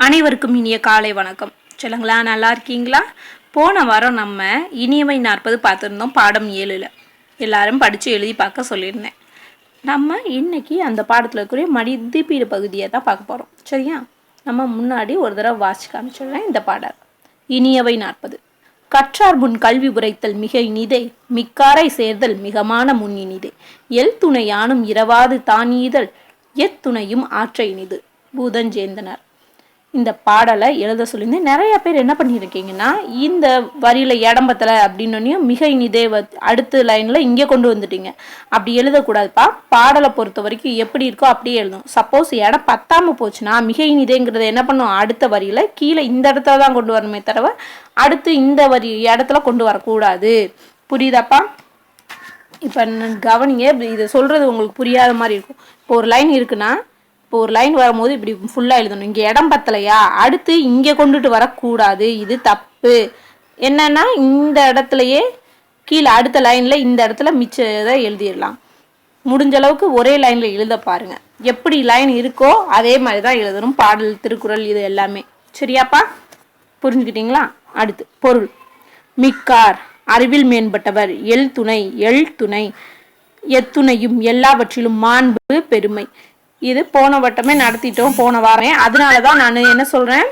அனைவருக்கும் இனிய காலை வணக்கம். சொல்லுங்களா, நல்லா இருக்கீங்களா? போன வாரம் நம்ம இனியவை 40 பார்த்துருந்தோம், பாடம் 7ல். எல்லாரும் படித்து எழுதி பார்க்க சொல்லியிருந்தேன். நம்ம இன்னைக்கு அந்த பாடத்தில் இருக்கிற மதிப்பீடு பகுதியை தான் பார்க்க போகிறோம். சரியா? நம்ம முன்னாடி ஒரு தடவை வாசிச்சு காமிச்சிடுறேன் இந்த பாடம். இனியவை 40. கற்றார் முன் கல்வி உரைத்தல் மிக இனிதே, மிக்காரை சேர்தல் மிகமான முன் இனிதே, எல் துணை யானும் இரவாது தான் ஈதல், எத்துணையும் ஆற்ற இனிது. பூதஞ்சேந்தனர். இந்த பாடலை எழுத சொல்லியிருந்தேன். நிறைய பேர் என்ன பண்ணியிருக்கீங்கன்னா, இந்த வரியில் இடம்பத்தில் அப்படின்னு மிக இனிதே அடுத்த லைனில் இங்கே கொண்டு வந்துட்டீங்க. அப்படி எழுதக்கூடாதுப்பா. பாடலை பொறுத்த வரைக்கும் எப்படி இருக்கோ அப்படியே எழுதும். சப்போஸ் இடம் பத்தாமல் போச்சுன்னா மிக இனிதேங்கிறத என்ன பண்ணும், அடுத்த வரியில் கீழே இந்த இடத்துல தான் கொண்டு வரணுமே தவிர அடுத்து இந்த வரி இடத்துல கொண்டு வரக்கூடாது. புரியுதாப்பா? இப்போ கவனிங்க, இதை சொல்கிறது உங்களுக்கு புரியாத மாதிரி இருக்கும். இப்போ ஒரு லைன் இருக்குன்னா, இப்போ ஒரு லைன் வரும்போது இப்படி ஃபுல்லாக எழுதணும். இங்கே இடம் பத்தலையா, அடுத்து இங்கே கொண்டுட்டு வரக்கூடாது, இது தப்பு. என்னன்னா இந்த இடத்துலையே கீழே அடுத்த லைனில் இந்த இடத்துல மிச்சதை எழுதிடலாம். முடிஞ்ச அளவுக்கு ஒரே லைனில் எழுத பாருங்க. எப்படி லைன் இருக்கோ அதே மாதிரி தான் எழுதணும். பாடல், திருக்குறள் இது எல்லாமே. சரியாப்பா? புரிஞ்சுக்கிட்டீங்களா? அடுத்து பொருள். மிக்கார் அறிவில் மேம்பட்டவர், எல் துணை எத்துணையும் எல்லாவற்றிலும் மாண்பு பெருமை. இது போன வட்டமே நடத்திட்டோம், போன வாரமே. அதனால தான் நான் என்ன சொல்கிறேன்,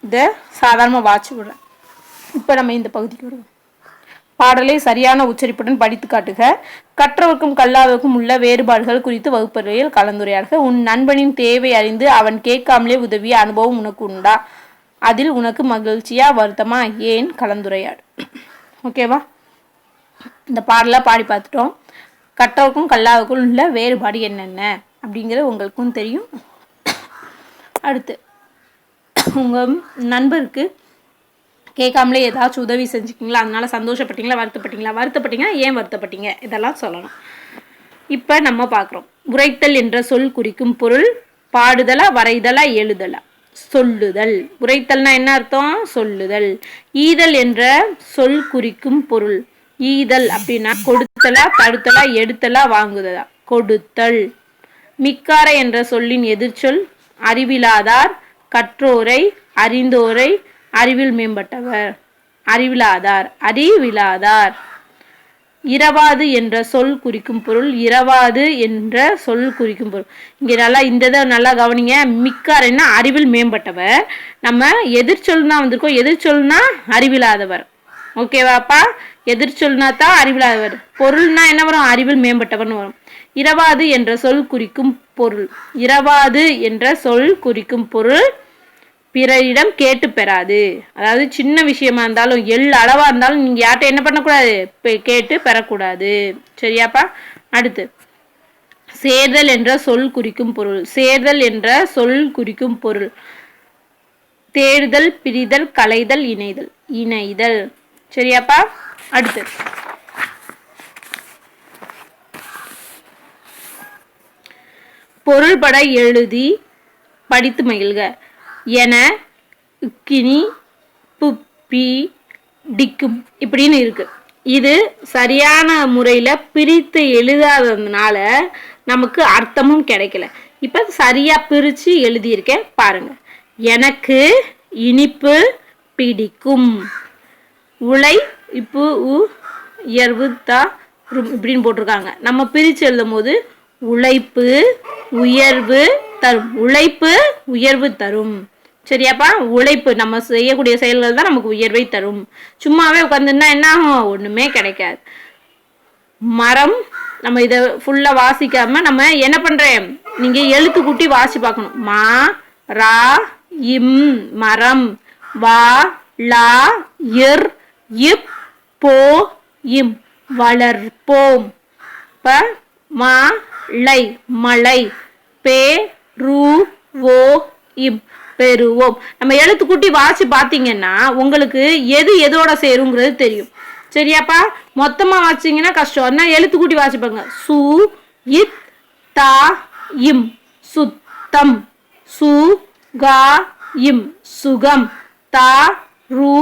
இதை சாதாரணமாக வாட்சி விடுறேன். இப்போ நம்ம இந்த பகுதிக்கு வருவோம். பாடலை சரியான உச்சரிப்புடன் படித்து காட்டுக. கற்றவர்க்கும் கல்லாதவர்க்கும் உள்ள வேறுபாடுகள் குறித்து வகுப்பறையில் கலந்துரையாடுக. உன் நண்பனின் தேவை அறிந்து அவன் கேட்காமலே உதவிய அனுபவம் உனக்கு உண்டா? அதில் உனக்கு மகிழ்ச்சியா வருத்தமா? ஏன்? கலந்துரையாடு. ஓகேவா? இந்த பாடலை பாடி பார்த்துட்டோம். கற்றவர்க்கும் கல்லாதவர்க்கும் உள்ள வேறுபாடு என்னென்ன அப்படிங்கிறது உங்களுக்கும் தெரியும். அடுத்து, உங்கள் நண்பருக்கு கேட்காமலே ஏதாச்சும் உதவி செஞ்சுக்கிங்களா, அதனால சந்தோஷப்பட்டீங்களா, வருத்தப்பட்டீங்கன்னா ஏன் வருத்தப்பட்டீங்க, இதெல்லாம் சொல்லணும். இப்போ நம்ம பார்க்குறோம். உரைத்தல் என்ற சொல் குறிக்கும் பொருள். பாடுதலா, வரைதலா, எழுதலா? சொல்லுதல். உரைத்தல்னா என்ன அர்த்தம்? சொல்லுதல். ஈதல் என்ற சொல் குறிக்கும் பொருள். ஈதல் அப்படின்னா கொடுத்தலா, தடுத்தலா, எடுத்தலா, வாங்குதலா? கொடுத்தல். மிக்காரை என்ற சொல்லின் எதிர்ச்சொல். அறிவிலாதார், கற்றோரை, அறிந்தோரை, அறிவில் மேம்பட்டவர். அறிவிலாதார். இரவாது என்ற சொல் குறிக்கும் பொருள். இரவாது என்ற சொல் குறிக்கும் பொருள். இங்கே நல்லா இந்த இதை நல்லா கவனிங்க. மிக்காரைன்னா அறிவில் மேம்பட்டவர். நம்ம எதிர்ச்சொல் தான் வந்திருக்கோம். எதிர்ச்சொல்னா அறிவிலாதவர். ஓகேவாப்பா? எதிர்ச்சொல்னா தான் அறிவிலாதவர். பொருள்னா என்ன வரும்? அறிவில் மேம்பட்டவர்னு வரும். இரவாது என்ற சொல் குறிக்கும் பொருள். இரவாது என்ற சொல் குறிக்கும் பொருள் பிறரிடம் கேட்டு பெறாது. அதாவது சின்ன விஷயமா இருந்தாலும், அளவா இருந்தாலும் நீங்க யார்கிட்ட என்ன பண்ணக்கூடாது, கேட்டு பெறக்கூடாது. சரியாப்பா? அடுத்து, சேர்தல் என்ற சொல் குறிக்கும் பொருள். சேர்தல் என்ற சொல் குறிக்கும் பொருள். தேடுதல், பிரிதல், களைதல், இணைதல். சரியாப்பா? அடுத்து, பொருள்பட எழுதி படித்து மகிழ்க. என, உக்கினி, புப்பி, டிக்கும் இப்படின்னு இருக்கு. இது சரியான முறையில் பிரித்து எழுதாததுனால நமக்கு அர்த்தமும் கிடைக்கல. இப்போ சரியாக பிரித்து எழுதியிருக்கேன் பாருங்க. எனக்கு இனிப்பு பிடிக்கும். உலை இப்பு உயர்வு தா இப்படின்னு போட்டிருக்காங்க. நம்ம பிரித்து எழுதும் போது உழைப்பு உயர்வு தரும். உழைப்பு உயர்வு தரும். சரியாப்பா? உழைப்பு நம்ம செய்யக்கூடிய செயல்கள் தான் நமக்கு உயர்வை தரும். சும்மாவே உட்காந்துன்னா என்ன ஆகும்? ஒண்ணுமே கிடைக்காது. மரம், நம்ம இதை ஃபுல்லா வாசிக்காம நம்ம என்ன பண்றேன், நீங்க எழுத்து கூட்டி வாசி பார்க்கணும். மா ரா இம் மரம். வா லா இர் இப் போ இம் வளர்ப்போம். ப மா லை மலை. பே ரூ ஓ இம் பெறுவோம். நம்ம எழுத்து கூட்டி வாசி பார்த்தீங்கன்னா உங்களுக்கு எது எதோட சேருங்கிறது தெரியும். சரியாப்பா? மொத்தமா வாசிங்கன்னா கஷ்டம். அதனால எழுத்து கூட்டி வாசிப்பாங்க. சு இத் தா இம் சுத்தம். சு கா இம் சுகம். தா ரூ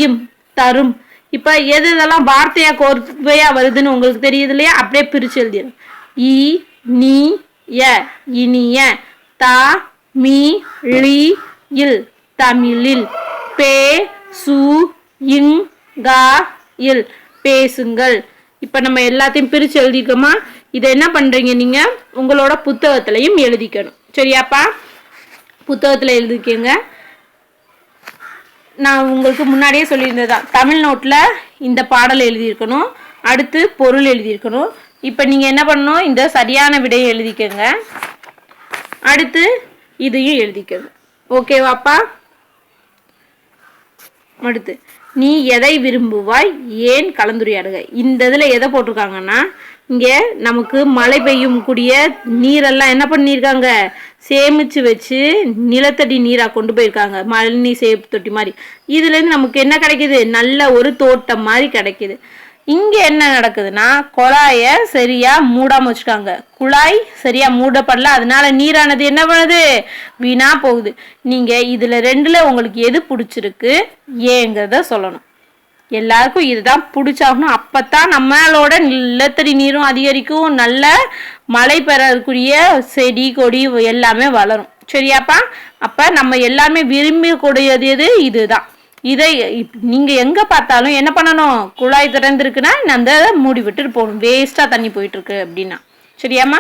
இம் தரும். இப்ப எது இதெல்லாம் வார்த்தையா கோர்வையா வருதுன்னு உங்களுக்கு தெரியுது இல்லையா? அப்படியே பிரிச்சு எழுதிடும். இ நீ ய இனிய. தா மீ ழி இல் தமிழில். பே சு இங் கா இல் பேசுங்கள். இப்போ நம்ம எல்லாத்தையும் பிரித்து எழுதிக்கோமா. இதை என்ன பண்ணுறீங்க, நீங்கள் உங்களோட புத்தகத்திலையும் எழுதிக்கணும். சரியாப்பா? புத்தகத்தில் எழுதிக்கங்க. நான் உங்களுக்கு முன்னாடியே சொல்லியிருந்ததான், தமிழ் நோட்டில் இந்த பாடல் எழுதியிருக்கணும், அடுத்து பொருள் எழுதியிருக்கணும். இப்போ நீங்கள் என்ன பண்ணணும், இந்த சரியான விடையை எழுதிக்கங்க, அடுத்து இதையும் எழுதிக்கணும். ஓகேவாப்பா? அடுத்து நீ எதை விரும்புவாய், ஏன் கலந்துரையாடுக. இந்த இதில் எதை போட்டிருக்காங்கன்னா, இங்கே நமக்கு மழை பெய்யும் கூடிய நீரெல்லாம் என்ன பண்ணியிருக்காங்க, சேமித்து வச்சு நிலத்தடி நீராக கொண்டு போயிருக்காங்க, மழை நீர் சேமிப்பு தொட்டி மாதிரி. இதுலேருந்து நமக்கு என்ன கிடைக்கிது, நல்ல ஒரு தோட்டம் மாதிரி கிடைக்கிது. இங்கே என்ன நடக்குதுன்னா, குழாயை சரியாக மூடாமல் வச்சுருக்காங்க, குழாய் சரியாக மூடப்படல, அதனால நீரானது என்ன பண்ணுது, வீணாக போகுது. நீங்கள் இதில் ரெண்டில் உங்களுக்கு எது பிடிச்சிருக்கு ஏங்கிறத சொல்லணும். எல்லாருக்கும் இதுதான் பிடிச்சாகணும். அப்போத்தான் நம்மளோட நிலத்தடி நீரும் அதிகரிக்கும், நல்ல மழை பெறக்கூடிய செடி கொடி எல்லாமே வளரும். சரியாப்பா? அப்போ நம்ம எல்லாமே விரும்பக்கூடியது எது, இதுதான். இதை நீங்கள் எங்கே பார்த்தாலும் என்ன பண்ணணும், குழாய் திறந்துருக்குன்னா அந்த மூடி விட்டுட்டு போகணும், வேஸ்ட்டாக தண்ணி போயிட்டுருக்கு அப்படின்னா. சரியாம்மா?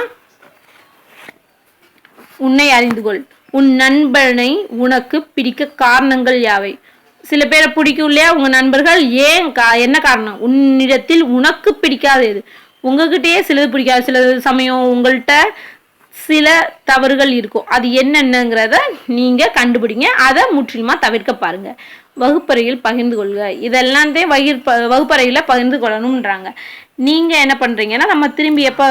உன்னை அறிந்து கொள். உன் நண்பனை உனக்கு பிடிக்க காரணங்கள் யாவை. சில பேரை பிடிக்கும் இல்லையா உங்கள் நண்பர்கள், ஏன் என்ன காரணம், உன்னிடத்தில் உனக்கு பிடிக்காதது. உங்ககிட்டயே சிலது பிடிக்காது, சில சமயம் உங்கள்கிட்ட சில தவறுகள் இருக்கும், அது என்னென்னங்கிறத நீங்கள் கண்டுபிடிங்க, அதை முற்றிலுமாக தவிர்க்க பாருங்கள். வகுப்பறையில் பகிர்ந்து கொள்க. இதெல்லாம் வகுப்பறையில் பகிர்ந்து கொள்ளணும்ன்றாங்க. நீங்கள் என்ன பண்ணுறீங்கன்னா, நம்ம திரும்பி எப்போ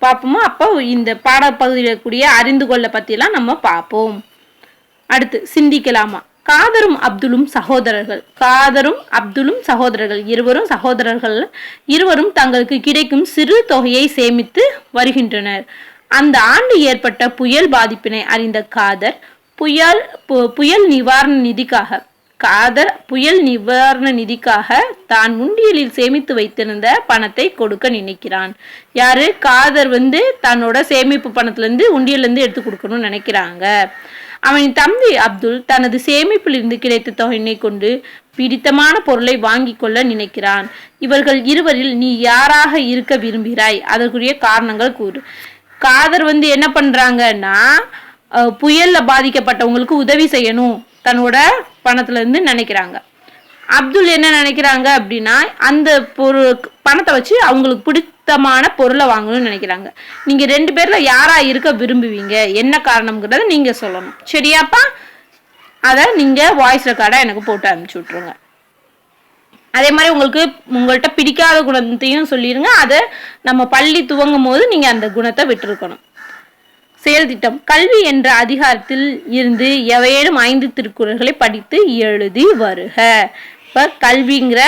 பார்ப்போமோ அப்போ இந்த பாடப்பகுதியில் கூடிய அறிந்து கொள்ள பற்றிலாம் நம்ம பார்ப்போம். அடுத்து சிந்திக்கலாமா. காதரும் அப்துலும் சகோதரர்கள். காதரும் அப்துலும் சகோதரர்கள், இருவரும் தங்களுக்கு கிடைக்கும் சிறு தொகையை சேமித்து வருகின்றனர். அந்த ஆண்டு ஏற்பட்ட புயல் பாதிப்பினை அறிந்த காதர் புயல் நிவாரண நிதிக்காக தான் உண்டியலில் சேமித்து வைத்திருந்த பணத்தை கொடுக்க நினைக்கிறான். யாரு, காதர் தன்னோட சேமிப்பு பணத்திலிருந்து உண்டியலிருந்து எடுத்து கொடுக்கணும்னு நினைக்கிறாங்க. அவனின் தம்பி அப்துல் தனது சேமிப்பிலிருந்து கிடைத்த தொகையினை கொண்டு பிடித்தமான பொருளை வாங்கி கொள்ள நினைக்கிறான். இவர்கள் இருவரில் நீ யாராக இருக்க விரும்புகிறாய், அதற்குரிய காரணங்கள் கூறு. காதர் என்ன பண்றாங்கன்னா, புயல்ல பாதிக்கப்பட்டவங்களுக்கு உதவி செய்யணும் தன்னோட பணத்துல இருந்து நினைக்கிறாங்க. அப்துல் என்ன நினைக்கிறாங்க அப்படின்னா, அந்த பணத்தை வச்சு அவங்களுக்கு பிடித்தமான பொருளை வாங்கணும்னு நினைக்கிறாங்க. நீங்க ரெண்டு பேர்ல யாரா இருக்க விரும்புவீங்க, என்ன காரணம்ங்கிறத நீங்க சொல்லணும். சரியாப்பா? அதை நீங்க வாய்ஸ் ரெக்கார்டா எனக்கு போட்டு அனுப்பிச்சு விட்டுருங்க. அதே மாதிரி உங்கள்கிட்ட பிடிக்காத குணத்தையும் சொல்லிடுங்க. அதை நம்ம பள்ளி துவங்கும் போது நீங்க அந்த குணத்தை விட்டுருக்கணும். செயல் திட்டம். கல்வி என்ற அதிகாரத்தில் இருந்து எவையேனும் 5 திருக்குறள்களை படித்து எழுதி வருக. இப்போ கல்விங்கிற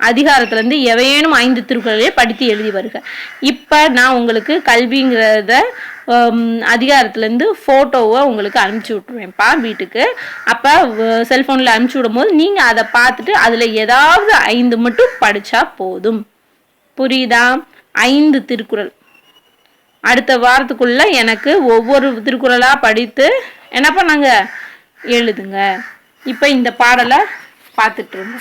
அதிகாரத்திலேருந்து எவையேனும் 5 திருக்குறள்களை படித்து எழுதி வருக. இப்போ நான் உங்களுக்கு கல்விங்கிறத அதிகாரத்துலேருந்து ஃபோட்டோவை உங்களுக்கு அனுப்பிச்சி விட்ருவேன்ப்பா வீட்டுக்கு. அப்போ செல்ஃபோனில் அனுப்பிச்சி விடும் போது நீங்கள் அதை பார்த்துட்டு அதில் ஏதாவது 5 மட்டும் படித்தா போதும். புரியுதா? 5 திருக்குறள். அடுத்த வாரத்துக்குள்ள எனக்கு ஒவ்வொரு திருக்குறளாக படித்து என்ன பண்ணாங்க, எழுதுங்க. இப்போ இந்த பாடலை பார்த்துட்ருங்க.